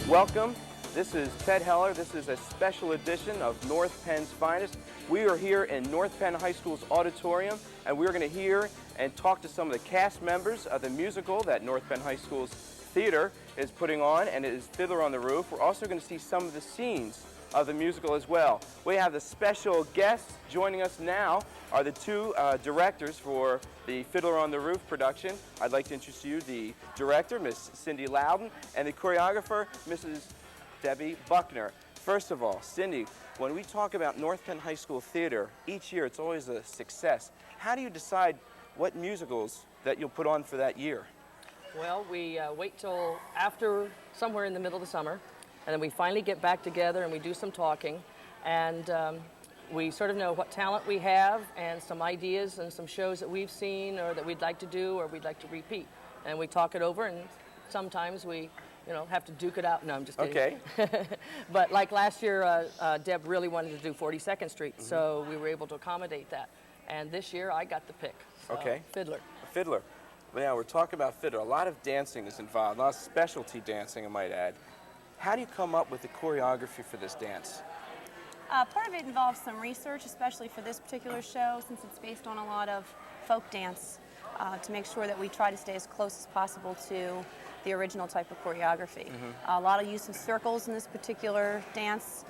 Welcome. This is Ted Heller. This is a special edition of North Penn's Finest. We are here in North Penn High School's auditorium, and we're going to hear and talk to some of the cast members of the musical that North Penn High School's theater is putting on, and it is Fiddler on the Roof. We're also going to see some of the scenes of the musical as well. We have the special guests joining us now are the two directors for the Fiddler on the Roof production. I'd like to introduce you the director, Miss Cindy Loudon, and the choreographer, Mrs. Debbie Buckner. First of all, Cindy, when we talk about North Penn High School theater, each year it's always a success. How do you decide what musicals that you'll put on for that year? Well, we wait till after somewhere in the middle of the summer, and then we finally get back together and we do some talking, and we sort of know what talent we have and some ideas and some shows that we've seen or that we'd like to do or we'd like to repeat. And we talk it over, and sometimes we have to duke it out. No, I'm just kidding. Okay. But like last year, Deb really wanted to do 42nd Street, so we were able to accommodate that. And this year, I got the pick. So, okay. Fiddler. Fiddler. Now, we're talking about Fiddler. A lot of dancing is involved, a lot of specialty dancing, I might add. How do you come up with the choreography for this dance? Part of it involves some research, especially for this particular show, since it's based on a lot of folk dance, to make sure that we try to stay as close as possible to the original type of choreography. A lot of use of circles in this particular dance,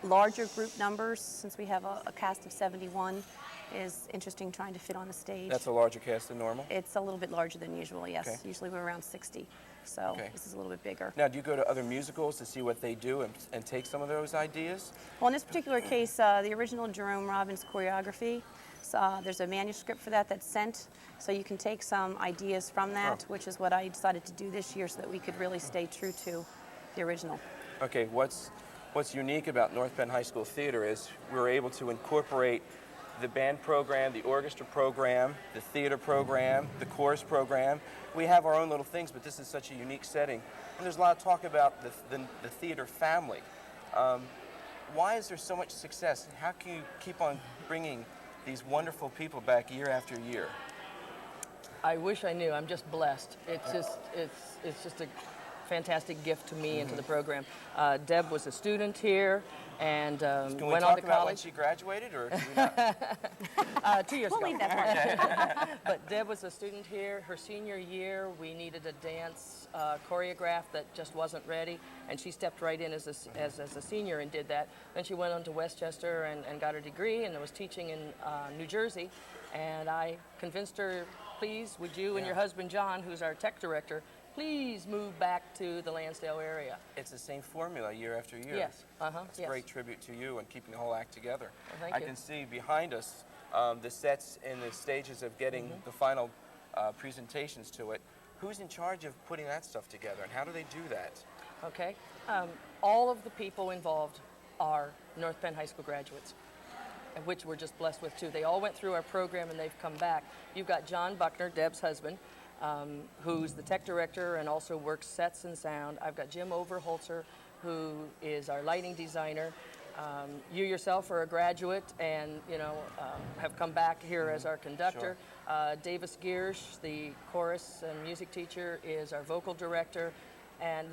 larger group numbers, since we have a cast of 71, is interesting trying to fit on the stage. That's a larger cast than normal? It's a little bit larger than usual, yes. Okay. Usually we're around 60, so this is a little bit bigger. Now, do you go to other musicals to see what they do and take some of those ideas? Well, in this particular case, the original Jerome Robbins choreography, there's a manuscript for that that's sent, so you can take some ideas from that, which is what I decided to do this year so that we could really stay true to the original. Okay, what's unique about North Penn High School Theater is we were able to incorporate the band program, the orchestra program, the theater program, the chorus program. We have our own little things, but this is such a unique setting. And there's a lot of talk about the theater family. Why is there so much success? How can you keep on bringing these wonderful people back year after year? I wish I knew. I'm just blessed. It's just a fantastic gift to me and to the program. Deb was a student here and Can we went talk on to about college. when she graduated, or can we not? 2 years ago. We'll leave that part. But Deb was a student here. Her senior year, we needed a dance choreograph that just wasn't ready, and she stepped right in as a senior and did that. Then she went on to Westchester and got her degree and was teaching in New Jersey, and I convinced her, please, would you and your husband John, who's our tech director, please move back to the Lansdale area. It's the same formula year after year. Yes. It's a great tribute to you and keeping the whole act together. Well, thank I you. can see behind us the sets and the stages of getting the final presentations to it. Who's in charge of putting that stuff together, and how do they do that? Okay. All of the people involved are North Penn High School graduates, which we're just blessed with too. They all went through our program and they've come back. You've got John Buckner, Deb's husband, who's the tech director and also works sets and sound. I've got Jim Overholzer, who is our lighting designer. You yourself are a graduate and have come back here as our conductor. Sure. Davis Giersch, the chorus and music teacher, is our vocal director. And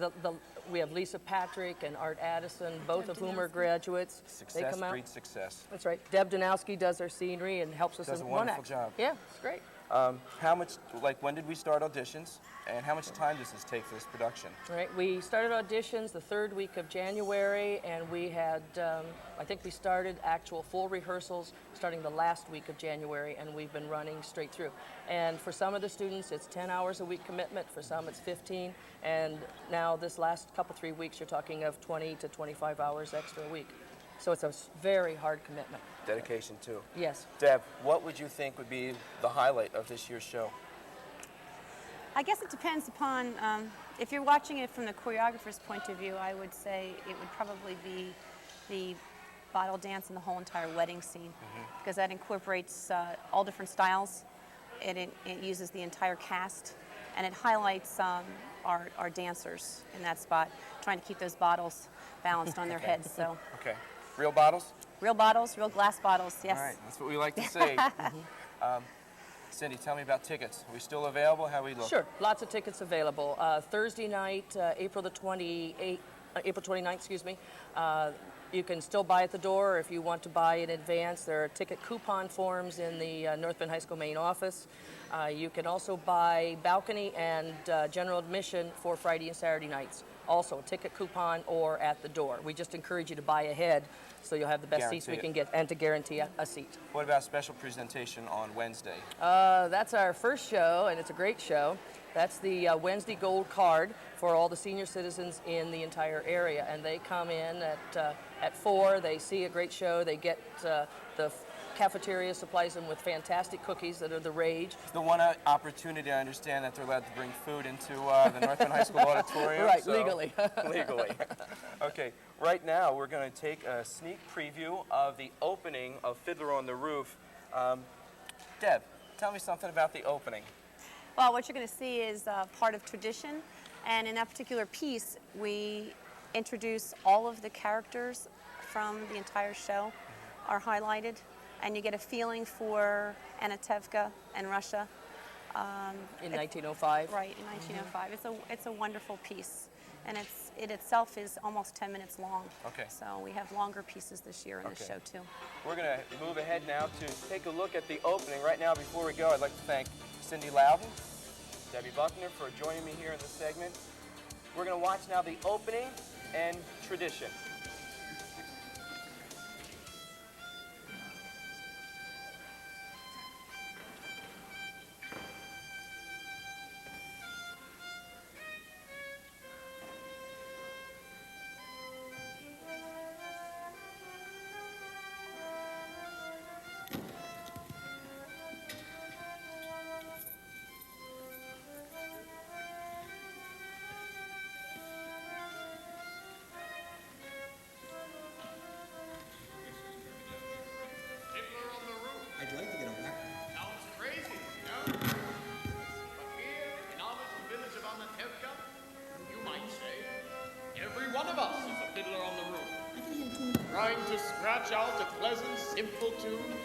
we have Lisa Patrick and Art Addison, both of whom are graduates. Success they come out. breeds success. That's right. Deb Danowski does our scenery and helps us Does in a one wonderful act. job. Yeah, it's great. How much, when did we start auditions, and how much time does this take for this production? Right. We started auditions the third week of January, and we had, I think we started actual full rehearsals starting the last week of January, and we've been running straight through. And for some of the students, it's 10 hours a week commitment. For some, it's 15. And now this last couple, 3 weeks, you're talking of 20 to 25 hours extra a week. So it's a very hard commitment. Dedication, too. Yes. Deb, what would you think would be the highlight of this year's show? I guess it depends upon, if you're watching it from the choreographer's point of view, I would say it would probably be the bottle dance and the whole entire wedding scene, because that incorporates all different styles. It uses the entire cast, and it highlights our dancers in that spot, trying to keep those bottles balanced on their heads. So. Okay. Real bottles? Real bottles, real glass bottles, yes. All right, that's what we like to see. Cindy, tell me about tickets. Are we still available? How we look? Sure, lots of tickets available. Thursday night, April 29th, excuse me. You can still buy at the door, or if you want to buy in advance, there are ticket coupon forms in the North Penn High School main office. You can also buy balcony and general admission for Friday and Saturday nights. Also, ticket coupon or at the door. We just encourage you to buy ahead so you'll have the best seats we can get and to guarantee a seat. What about special presentation on Wednesday? That's our first show, and it's a great show. That's the Wednesday Gold Card for all the senior citizens in the entire area, and they come in at 4. They see a great show. They get the cafeteria supplies them with fantastic cookies that are the rage. It's the one opportunity I understand that they're allowed to bring food into the North Penn High School auditorium. Right, so legally. Legally. Okay, right now we're going to take a sneak preview of the opening of Fiddler on the Roof. Deb, tell me something about the opening. Well, what you're going to see is part of tradition, and in that particular piece, we introduce all of the characters from the entire show are highlighted, and you get a feeling for Anatevka and Russia. In 1905? Right, in 1905. It's a wonderful piece, and it itself is almost 10 minutes long. Okay. So we have longer pieces this year in the show, too. We're going to move ahead now to take a look at the opening. Right now, before we go, I'd like to thank Cindy Loudon, Debbie Buckner for joining me here in this segment. We're going to watch now the opening and tradition. I'd like to get a record. Sounds crazy, you know? But here, in our little village of Anatevka, you might say, every one of us is a fiddler on the roof. Trying to scratch out a pleasant, simple tune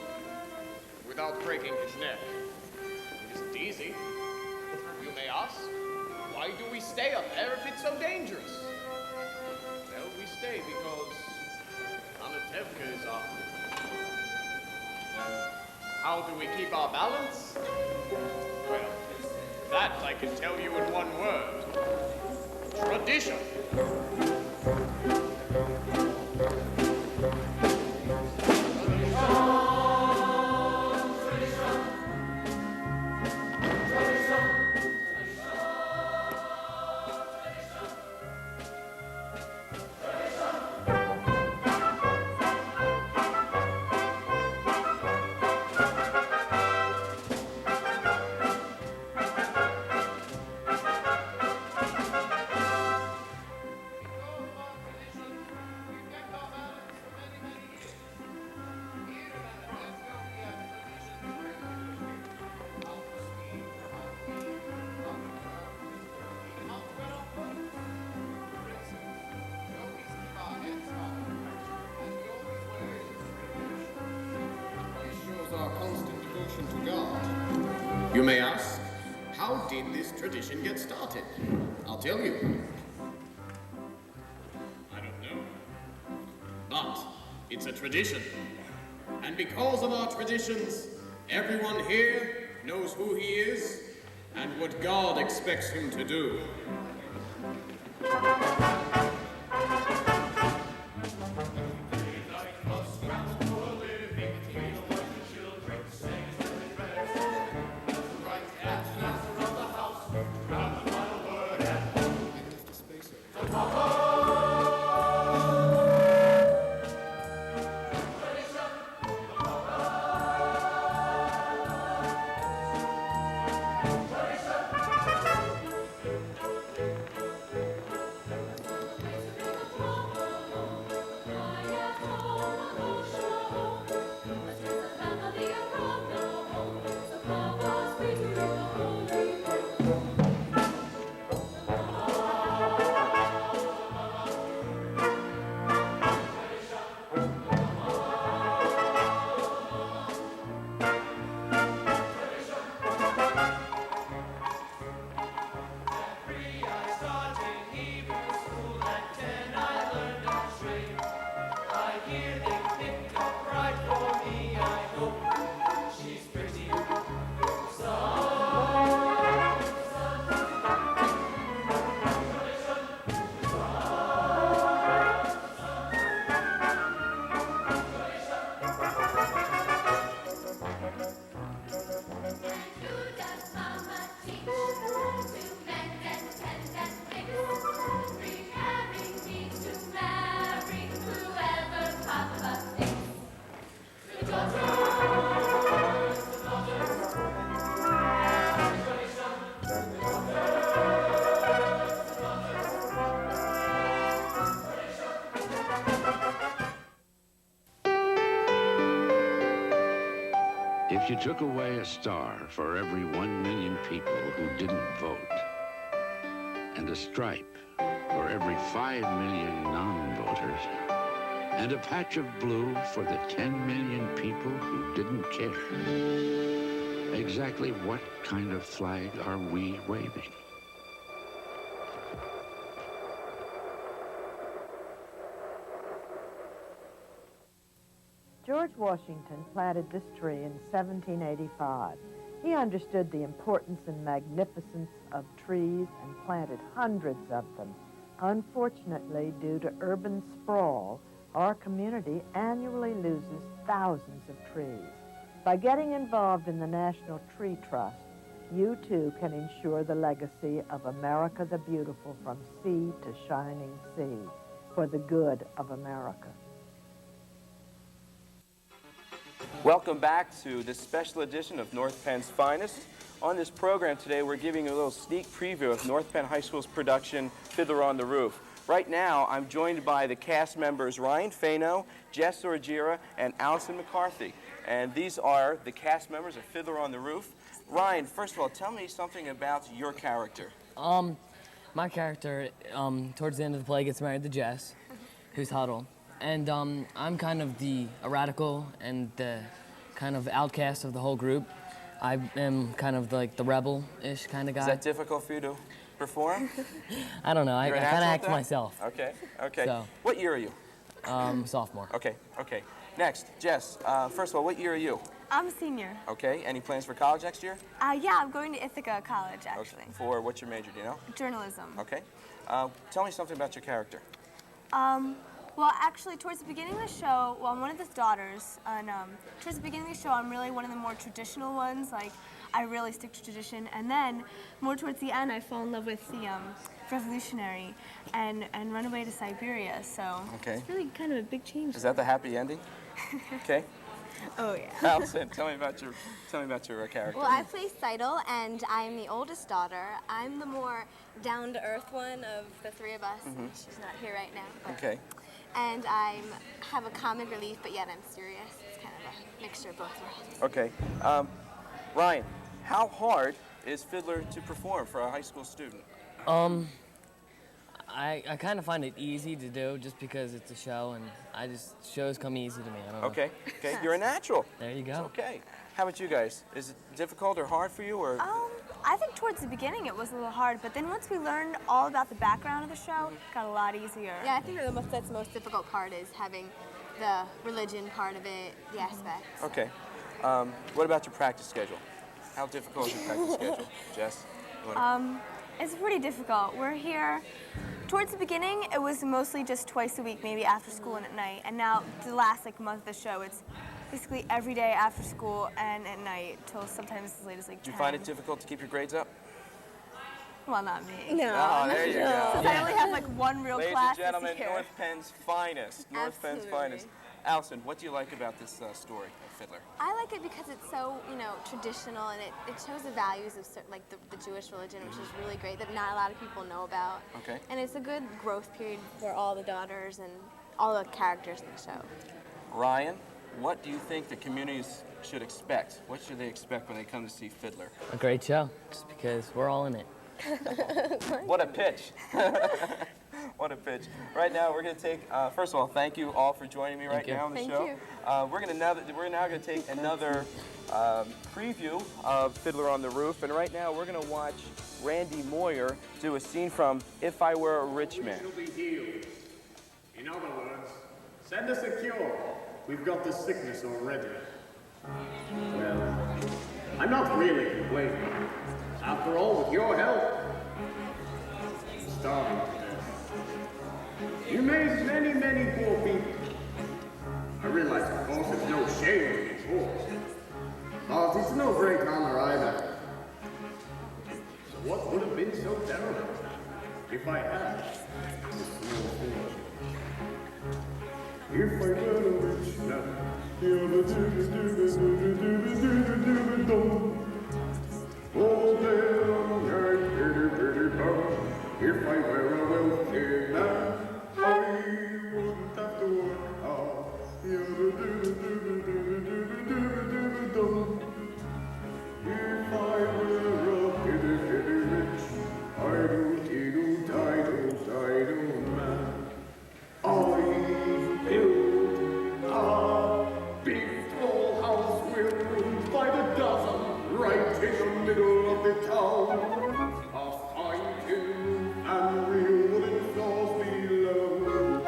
without breaking his neck. It isn't easy. You may ask, why do we stay up there if it's so dangerous? Well, we stay because Anatevka is our... How do we keep our balance? Well, that I can tell you in one word. Tradition. Our constant devotion to God. You may ask, how did this tradition get started? I'll tell you. I don't know. But it's a tradition. And because of our traditions, everyone here knows who he is and what God expects him to do. If you took away a star for every 1 million people who didn't vote, and a stripe for every 5 million non-voters, and a patch of blue for the 10 million people who didn't care, exactly what kind of flag are we waving? George Washington planted this tree in 1785. He understood the importance and magnificence of trees and planted hundreds of them. Unfortunately, due to urban sprawl, our community annually loses thousands of trees. By getting involved in the National Tree Trust, you too can ensure the legacy of America the Beautiful from sea to shining sea, for the good of America. Welcome back to this special edition of North Penn's Finest. On this program today, we're giving you a little sneak preview of North Penn High School's production, Fiddler on the Roof. Right now, I'm joined by the cast members Ryan Fano, Jess Orgira, and Allison McCarthy. And these are the cast members of Fiddler on the Roof. Ryan, first of all, tell me something about your character. My character, towards the end of the play, gets married to Jess, who's Huddle. And I'm kind of the radical and the kind of outcast of the whole group. I am kind of like the rebel-ish kind of guy. Is that difficult for you to perform? I don't know. I kind of act myself. Okay, okay. So, what year are you? Sophomore. Okay, okay. Next, Jess, first of all, what year are you? I'm a senior. Okay, any plans for college next year? Yeah, I'm going to Ithaca College, actually. Okay. For what's your major, do you know? Journalism. Okay. Tell me something about your character. Well, actually, towards the beginning of the show, well, I'm one of the daughters, and towards the beginning of the show, I'm really one of the more traditional ones. Like, I really stick to tradition. And then, more towards the end, I fall in love with the revolutionary and run away to Siberia. So it's really kind of a big change. Is that the happy ending? Okay. Oh yeah. Allison, tell me about your character. Well, I play Seidel, and I'm the oldest daughter. I'm the more down-to-earth one of the three of us. Mm-hmm. She's not here right now. But, okay. And I have a comic relief, but yet I'm serious. It's kind of a mixture of both worlds. Okay. Ryan, how hard is Fiddler to perform for a high school student? I kind of find it easy to do just because it's a show, and shows come easy to me. I don't know. Okay, okay. You're a natural. There you go. It's okay. How about you guys? Is it difficult or hard for you, or? I think towards the beginning it was a little hard, but then once we learned all about the background of the show, it got a lot easier. Yeah, I think that's the most difficult part is having the religion part of it, the aspects. Okay. What about your practice schedule? How difficult is your practice schedule, Jess? It's pretty difficult. We're here. Towards the beginning, it was mostly just twice a week, maybe after school and at night. And now, the last month of the show, it's basically every day after school and at night till sometimes as late as 10. Do you find it difficult to keep your grades up? Well, not me. No. Oh, there you go. Since I only have one real class Ladies and gentlemen, this year. North Penn's finest. North Penn's finest. Allison, what do you like about this story of Fiddler? I like it because it's so, traditional, and it shows the values of the Jewish religion, which is really great that not a lot of people know about. Okay. And it's a good growth period for all the daughters and all the characters in the show. Ryan, what do you think the communities should expect? What should they expect when they come to see Fiddler? A great show, just because we're all in it. What a pitch. What a pitch. Right now, we're going to take, first of all, thank you all for joining me right now on the show. We're now going to take another preview of Fiddler on the Roof, and right now we're going to watch Randy Moyer do a scene from If I Were a Rich Man. You'll be healed. In other words, send us a cure. We've got the sickness already. Well, I'm not really complaining. After all, with your help, I'm starving to death. You made many, many poor people. I realize, of course, it's no shame to be poor. But it's no great honor either. So what would have been so terrible if I had this small fortune? If I were a rich man, oh, if I were a wealthy man, I wouldn't have to work hard. middle of the town. A fine tin and real wooden floors below.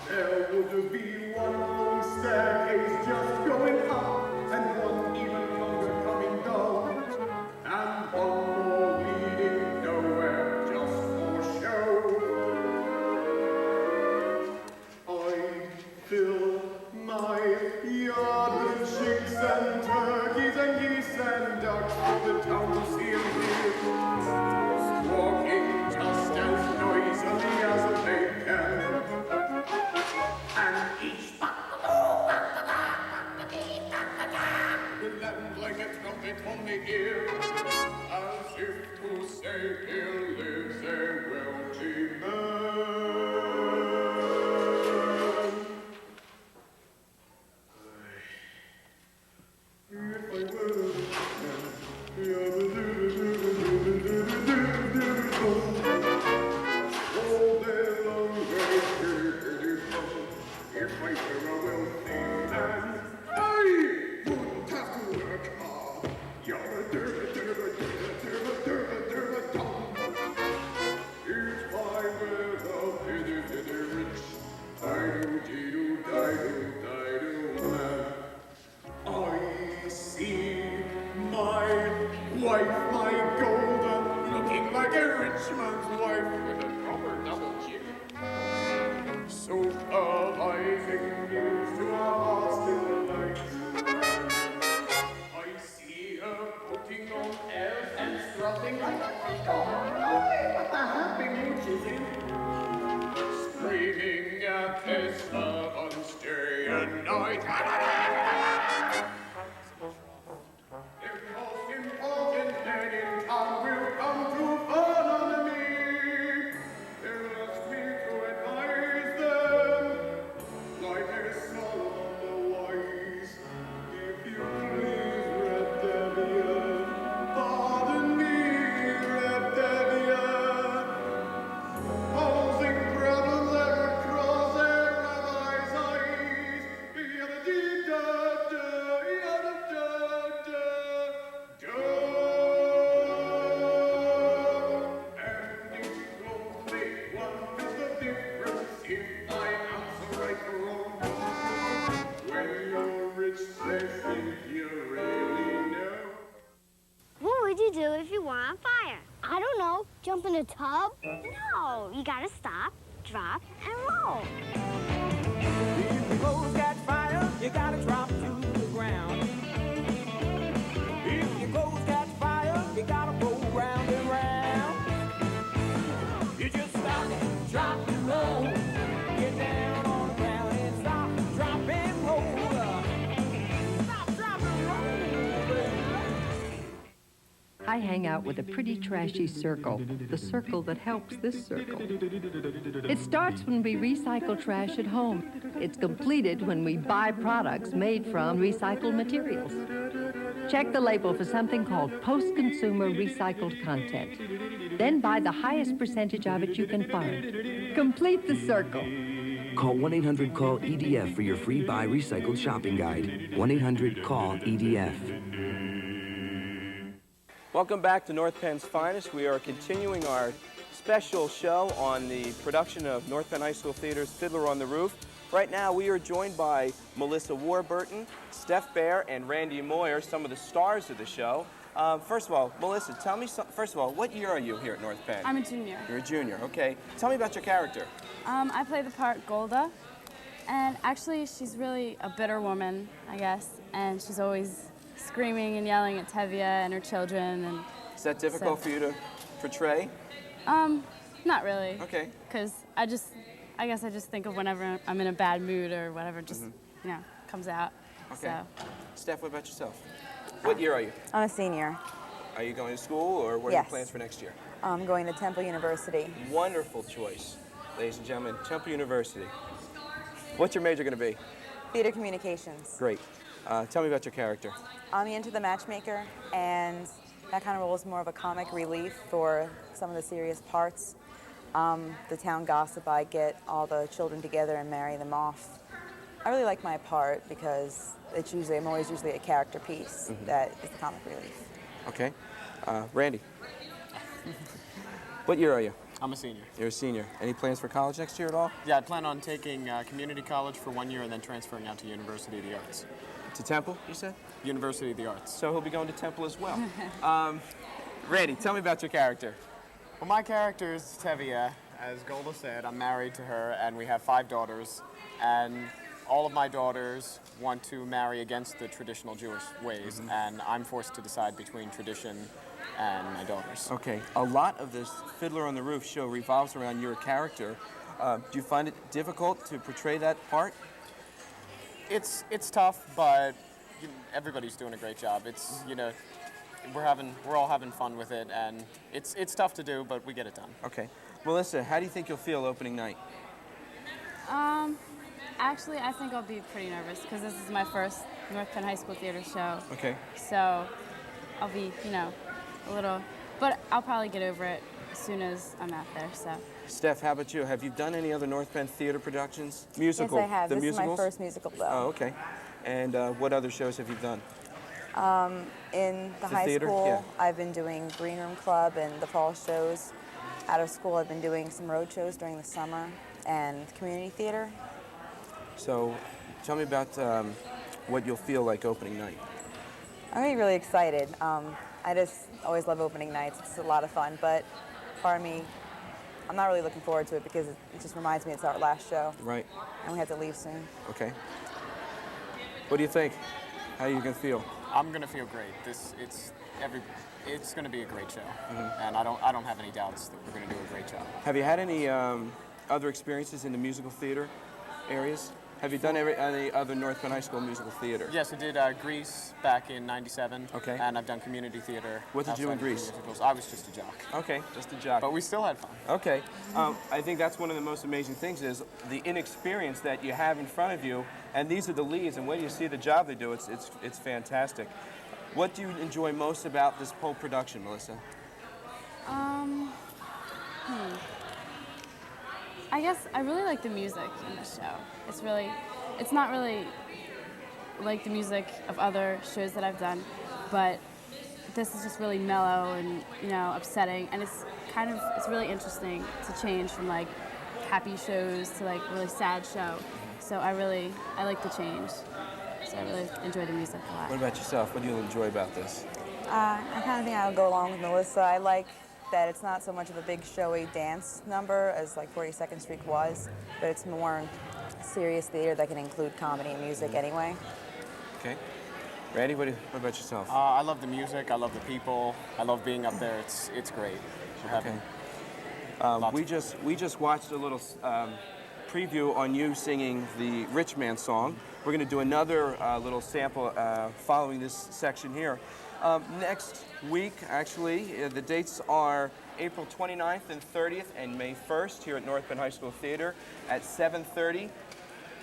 There would be one long staircase just going up, and one even longer coming down, and one more leading nowhere just for show. I fill my yard with chicks and turkeys and geese and ducks for the town to see and hear, squawking just as noisily as they can. And each will land like a trumpet on the ear, as if to say here lives a wealthy man. If I were all day long, if I were a wealthy man, I wouldn't have to work hard. Yabba dabba dabba dabba dabba dabba dum. If I were a bitty rich, I-do-dee-do-die-do-die-do man. I see my wife, my golden, looking like a rich man's wife with a proper double chin. Supervising news to our heart's delight. I see her putting on airs and strutting like a peacock, with the happy mooches in, screaming at his servants day and night. The most important man in town will come to fawn on me. They'll ask me to advise them, like a Solomon the wise. If you please, Red Debian, pardon me, Red Debian. Posing problems that would cross a rabbi's eyes. Yada-dee-da-da, yada-da-da-da. And it won't make one bit of difference if I answer right or wrong. When you're rich, they think you really know. What would you do if you were on fire? I don't know. Jump in a tub? No, you gotta stop, drop, and roll. If your clothes got fire, you gotta drop to the ground. If your clothes got fire, you gotta go round and round. You just stop, drop, and roll. Get down on the ground and stop, drop, and roll. Stop, drop, and roll, baby. I hang out with a pretty trashy circle, the circle that helps this circle. It starts when we recycle trash at home. It's completed when we buy products made from recycled materials. Check the label for something called post-consumer recycled content. Then buy the highest percentage of it you can find. Complete the circle. Call 1-800-CALL-EDF for your free Buy Recycled shopping guide. 1-800-CALL-EDF. Welcome back to North Penn's Finest. We are continuing our special show on the production of North Penn High School Theater's Fiddler on the Roof. Right now we are joined by Melissa Warburton, Steph Baer, and Randy Moyer, some of the stars of the show. First of all, Melissa, tell me, first of all, what year are you here at North Penn? I'm a junior. You're a junior, okay. Tell me about your character. I play the part Golda, and actually she's really a bitter woman, I guess, and she's always screaming and yelling at Tevye and her children. And is that difficult for you to portray? Not really. Okay. Because I guess I just think of whenever I'm in a bad mood or whatever, just, you know, comes out. Okay. So. Steph, what about yourself? What year are you? I'm a senior. Are you going to school, or what are your plans for next year? I'm going to Temple University. Wonderful choice, ladies and gentlemen. Temple University. What's your major going to be? Theater communications. Great. Tell me about your character. I'm into the matchmaker, and that kind of role is more of a comic relief for some of the serious parts. The town gossip, I get all the children together and marry them off. I really like my part because I'm always usually a character piece that is the comic relief. Okay. Randy. What year are you? I'm a senior. You're a senior. Any plans for college next year at all? Yeah, I plan on taking community college for 1 year and then transferring out to University of the Arts. To Temple, you said? University of the Arts. So he'll be going to Temple as well. Randy, tell me about your character. Well, my character is Tevye. As Golda said, I'm married to her, and we have 5 daughters. And all of my daughters want to marry against the traditional Jewish ways, and I'm forced to decide between tradition and my daughters. Okay. A lot of this Fiddler on the Roof show revolves around your character. Do you find it difficult to portray that part? It's tough, but everybody's doing a great job. It's, we're all having fun with it, and it's tough to do, but we get it done. Okay. Melissa, how do you think you'll feel opening night? Actually, I think I'll be pretty nervous because this is my first North Penn High School theater show. Okay. So I'll be, a little, but I'll probably get over it as soon as I'm out there, so. Steph, how about you? Have you done any other North Penn theater productions? Musical? Yes, I have. The This musicals? is my first musical though. Oh, okay. And what other shows have you done? In the high theater? school, Yeah. I've been doing Green Room Club and the fall shows. Out of school, I've been doing some road shows during the summer and community theater. So tell me about what you'll feel like opening night. I'm going to be really excited. I just always love opening nights. It's a lot of fun, but part of me, I'm not really looking forward to it because it just reminds me it's our last show. Right. And we have to leave soon. Okay. What do you think? How are you going to feel? I'm gonna feel great. It's gonna be a great show, and I don't have any doubts that we're gonna do a great job. Have you had any other experiences in the musical theater areas? Have you done any other North Penn High School musical theater? Yes, I did Grease back in '97. Okay. And I've done community theater. What did you do in outside of Grease? musicals. I was just a jock. Okay, just a jock. But we still had fun. Okay. I think that's one of the most amazing things is the inexperience that you have in front of you, and these are the leads, and when you see the job they do, it's fantastic. What do you enjoy most about this whole production, Melissa? I guess I really like the music in this show. It's not really like the music of other shows that I've done, but this is just really mellow and, upsetting, and it's really interesting to change from like happy shows to like really sad show. So I like the change. So I really enjoy the music a lot. What about yourself? What do you enjoy about this? I kind of think I'll go along with Melissa. I like that it's not so much of a big showy dance number as like 42nd Street was, but it's more serious theater that can include comedy and music anyway. Okay. Randy, what about yourself? I love the music. I love the people. I love being up there. It's great. We just watched a little preview on you singing the Rich Man song. We're going to do another little sample following this section here. Next week, actually, the dates are April 29th and 30th and May 1st here at North Penn High School Theater at 7:30.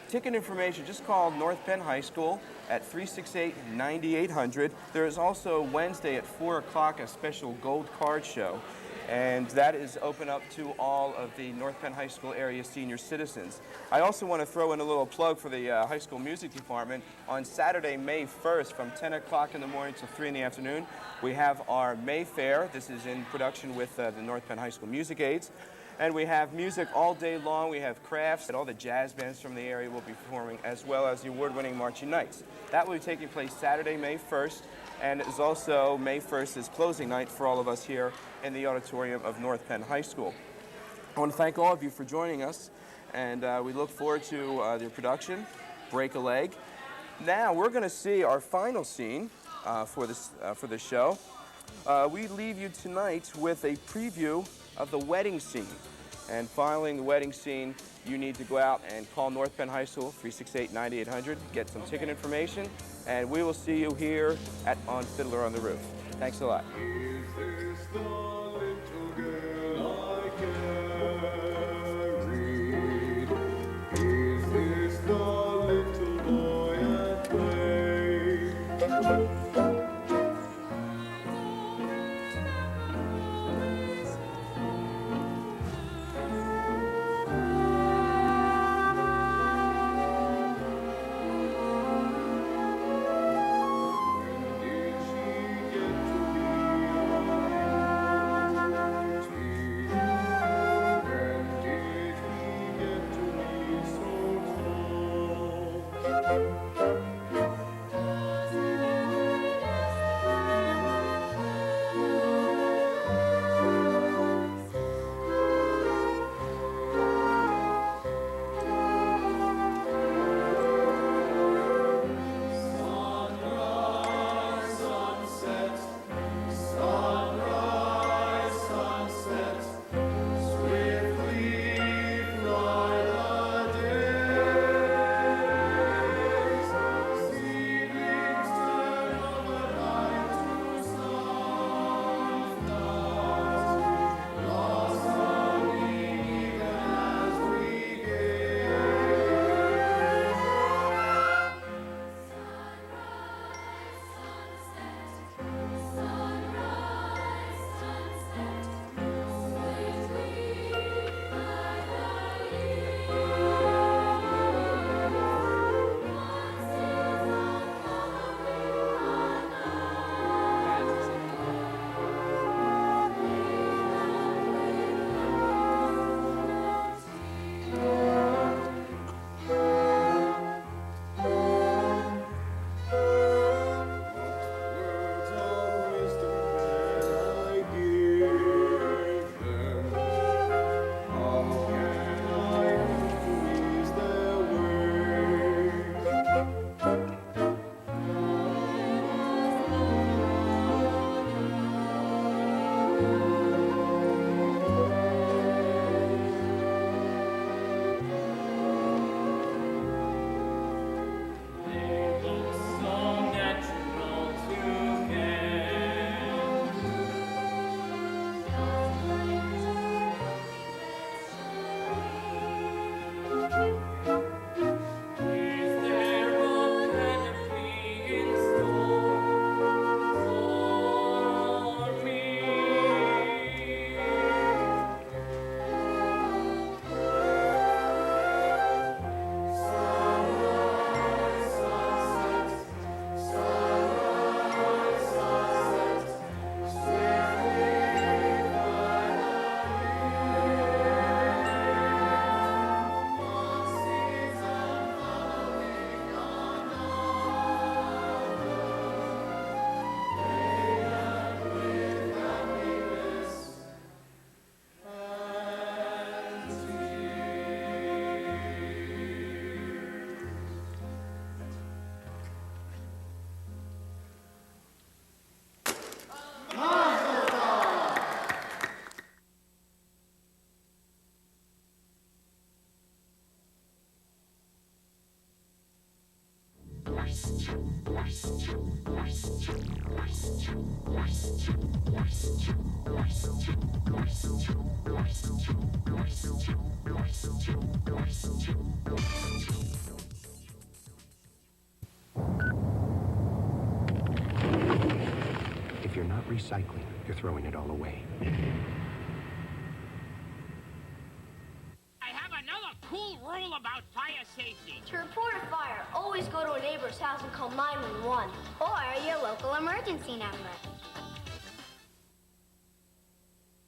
Ticket information, just call North Penn High School at 368-9800. There is also Wednesday at 4 o'clock a special gold card show. And that is open up to all of the North Penn High School area senior citizens. I also want to throw in a little plug for the high school music department. On Saturday, May 1st, from 10 o'clock in the morning to 3 in the afternoon, we have our May Fair. This is in production with the North Penn High School Music Aids. And we have music all day long. We have crafts, and all the jazz bands from the area will be performing, as well as the award-winning Marching Knights. That will be taking place Saturday, May 1st, and it is also May 1st is closing night for all of us here in the auditorium of North Penn High School. I want to thank all of you for joining us, and we look forward to the production, Break a Leg. Now, we're going to see our final scene for this show. We leave you tonight with a preview of the wedding scene. And following the wedding scene, you need to go out and call North Penn High School, 368-9800, get some ticket information, and we will see you here on Fiddler on the Roof. Thanks a lot. Is this the little girl I carried? Is this the little boy at play? Did she get to be If you're not recycling, you're throwing it all away. I have another cool rule about fire safety. To report a fire, always go to a neighbor's house and call 911 or your local emergency number.